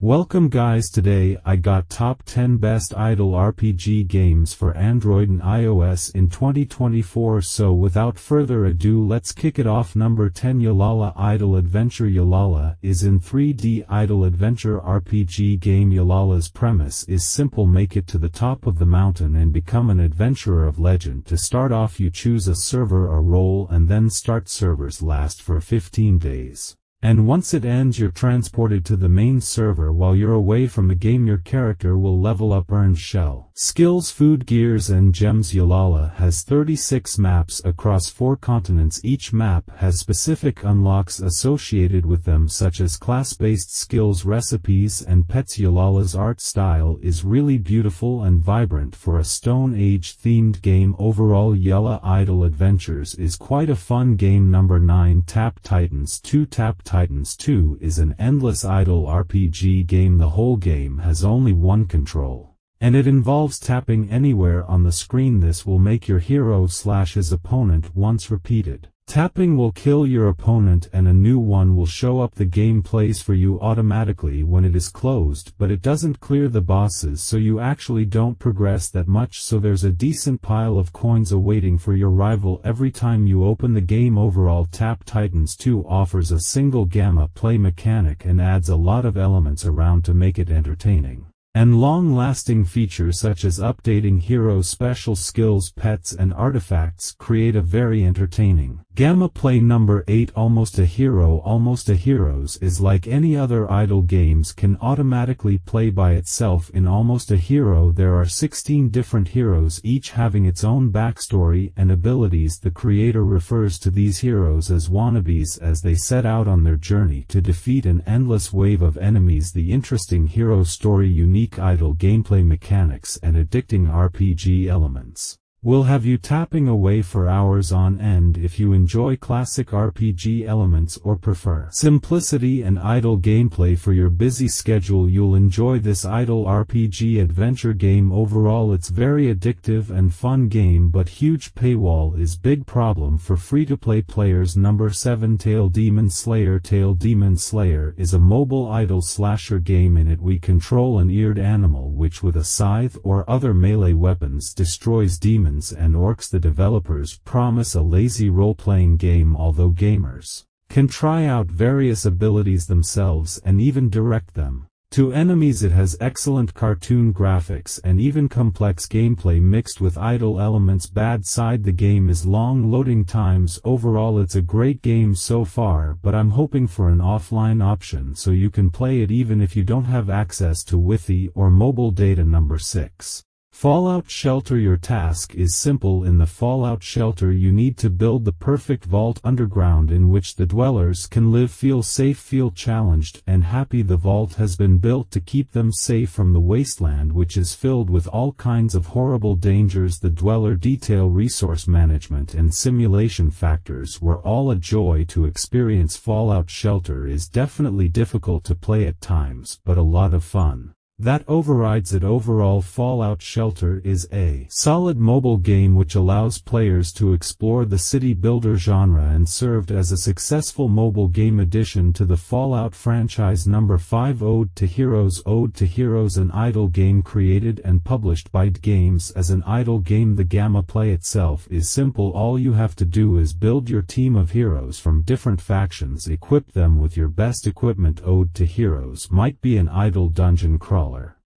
Welcome guys, today I got top 10 best idle RPG games for Android and iOS in 2024, so without further ado let's kick it off. Number 10, Yalala Idle Adventure. Yalala is in 3D idle adventure RPG game. Yalala's premise is simple: make it to the top of the mountain and become an adventurer of legend. To start off, you choose a server or role and then start. Servers last for 15 days. And once it ends, you're transported to the main server. While you're away from the game, your character will level up, earn shell, skills, food, gears, and gems. Yalala has 36 maps across 4 continents. Each map has specific unlocks associated with them, such as class-based skills, recipes, and pets. Yalala's art style is really beautiful and vibrant for a Stone Age-themed game. Overall, Yalala Idle Adventures is quite a fun game. Number 9, Tap Titans 2. Tap Titans 2 is an endless idle RPG game. The whole game has only one control, and it involves tapping anywhere on the screen. This will make your hero slash his opponent once repeated. Tapping will kill your opponent and a new one will show up. The game plays for you automatically when it is closed, but it doesn't clear the bosses, so you actually don't progress that much, so there's a decent pile of coins awaiting for your rival every time you open the game. Overall, Tap Titans 2 offers a single gamma play mechanic and adds a lot of elements around to make it entertaining. And long-lasting features such as updating heroes' special skills, pets, and artifacts create a very entertaining gamma play. Number 8, Almost a Hero. Almost a Heroes is like any other idle games, can automatically play by itself. In Almost a Hero there are 16 different heroes, each having its own backstory and abilities. The creator refers to these heroes as wannabes as they set out on their journey to defeat an endless wave of enemies. The interesting hero story, unique idle gameplay mechanics, and addicting RPG elements will have you tapping away for hours on end. If you enjoy classic RPG elements or prefer simplicity and idle gameplay for your busy schedule, you'll enjoy this idle RPG adventure game. Overall, it's very addictive and fun game, but huge paywall is big problem for free-to-play players. Number 7, Tail Demon Slayer. Tail Demon Slayer is a mobile idle slasher game. In it we control an eared animal which with a scythe or other melee weapons destroys demons and orcs. The developers promise a lazy role-playing game, although gamers can try out various abilities themselves and even direct them to enemies. It has excellent cartoon graphics and even complex gameplay mixed with idle elements. Bad side: the game is long loading times. Overall, it's a great game so far, but I'm hoping for an offline option so you can play it even if you don't have access to Wi-Fi or mobile data. Number 6, Fallout Shelter. Your task is simple. In the Fallout Shelter you need to build the perfect vault underground in which the dwellers can live, feel safe, feel challenged, and happy. The vault has been built to keep them safe from the wasteland, which is filled with all kinds of horrible dangers. The dweller detail, resource management, and simulation factors were all a joy to experience. Fallout Shelter is definitely difficult to play at times, but a lot of fun that overrides it. Overall, Fallout Shelter is a solid mobile game which allows players to explore the city builder genre and served as a successful mobile game addition to the Fallout franchise. Number 5, Ode to Heroes. Ode to Heroes, an idle game created and published by id Games as an idle game. The gamma play itself is simple. All you have to do is build your team of heroes from different factions, equip them with your best equipment. Ode to Heroes might be an idle dungeon crawler,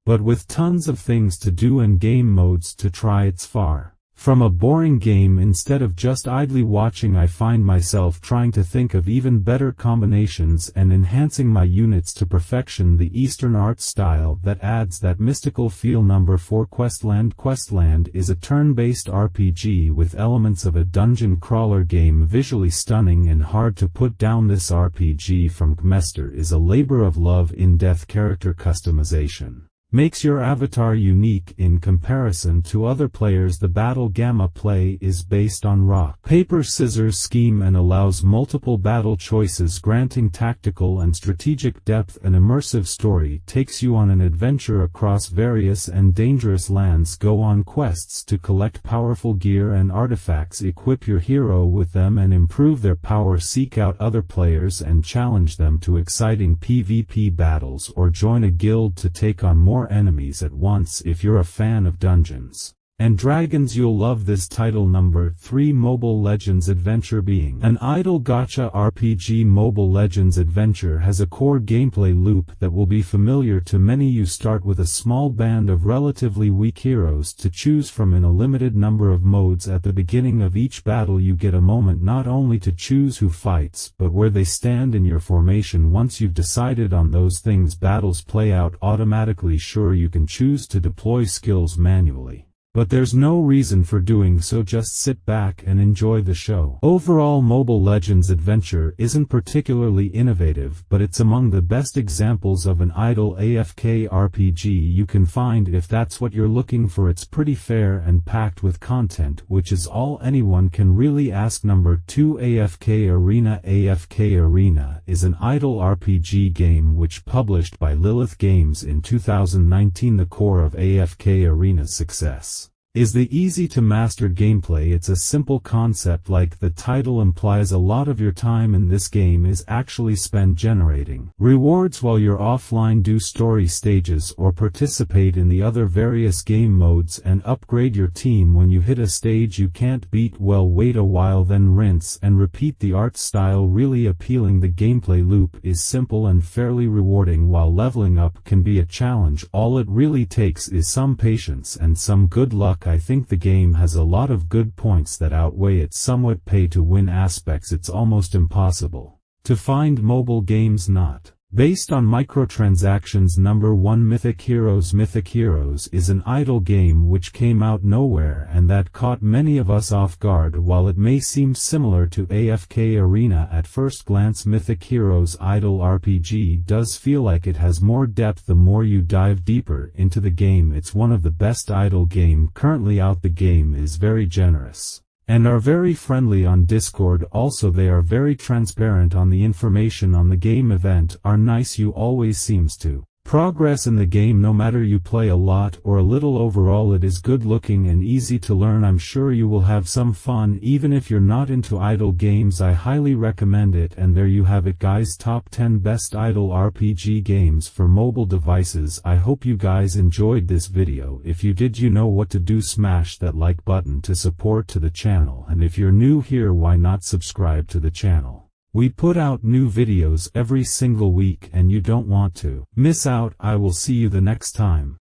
but with tons of things to do and game modes to try. It's far from a boring game. Instead of just idly watching, I find myself trying to think of even better combinations and enhancing my units to perfection. The Eastern art style that adds that mystical feel. Number 4, Questland. Questland is a turn-based RPG with elements of a dungeon crawler game. Visually stunning and hard to put down, this RPG from Gmester is a labor of love. In-depth character customization, makes your avatar unique in comparison to other players. The battle gamma play is based on rock, paper, scissors scheme and allows multiple battle choices, granting tactical and strategic depth. An immersive story takes you on an adventure across various and dangerous lands. Go on quests to collect powerful gear and artifacts, equip your hero with them and improve their power. Seek out other players and challenge them to exciting PvP battles, or join a guild to take on more enemies at once. If you're a fan of Dungeons and Dragons, you'll love this title. Number 3, Mobile Legends Adventure. Being an idle gacha RPG, Mobile Legends Adventure has a core gameplay loop that will be familiar to many. You start with a small band of relatively weak heroes to choose from in a limited number of modes. At the beginning of each battle you get a moment not only to choose who fights, but where they stand in your formation. Once you've decided on those things, battles play out automatically. Sure, you can choose to deploy skills manually, but there's no reason for doing so. Just sit back and enjoy the show. Overall, Mobile Legends Adventure isn't particularly innovative, but it's among the best examples of an idle AFK RPG you can find. If that's what you're looking for, it's pretty fair and packed with content, which is all anyone can really ask. Number 2, AFK Arena. AFK Arena is an idle RPG game which published by Lilith Games in 2019. The core of AFK Arena's success is the easy-to-master gameplay. It's a simple concept. Like the title implies, a lot of your time in this game is actually spent generating rewards while you're offline. Do story stages or participate in the other various game modes and upgrade your team. When you hit a stage you can't beat, well, wait a while, then rinse and repeat. The art style really appealing. The gameplay loop is simple and fairly rewarding, while leveling up can be a challenge. All it really takes is some patience and some good luck. I think the game has a lot of good points that outweigh its somewhat pay-to-win aspects. It's almost impossible to find mobile games not based on microtransactions. Number 1, Mythic Heroes. Mythic Heroes is an idle game which came out nowhere and that caught many of us off guard. While it may seem similar to AFK Arena at first glance, Mythic Heroes idle RPG does feel like it has more depth the more you dive deeper into the game. It's one of the best idle game currently out. The game is very generous and are very friendly on Discord. Also, they are very transparent on the information on the game. Event are nice. You always seems to progress in the game no matter you play a lot or a little. Overall, it is good looking and easy to learn. I'm sure you will have some fun even if you're not into idle games. I highly recommend it. And there you have it, guys, top 10 best idle RPG games for mobile devices. I hope you guys enjoyed this video. If you did, you know what to do. Smash that like button to support to the channel, and if you're new here, why not subscribe to the channel? We put out new videos every single week and you don't want to miss out. I will see you the next time.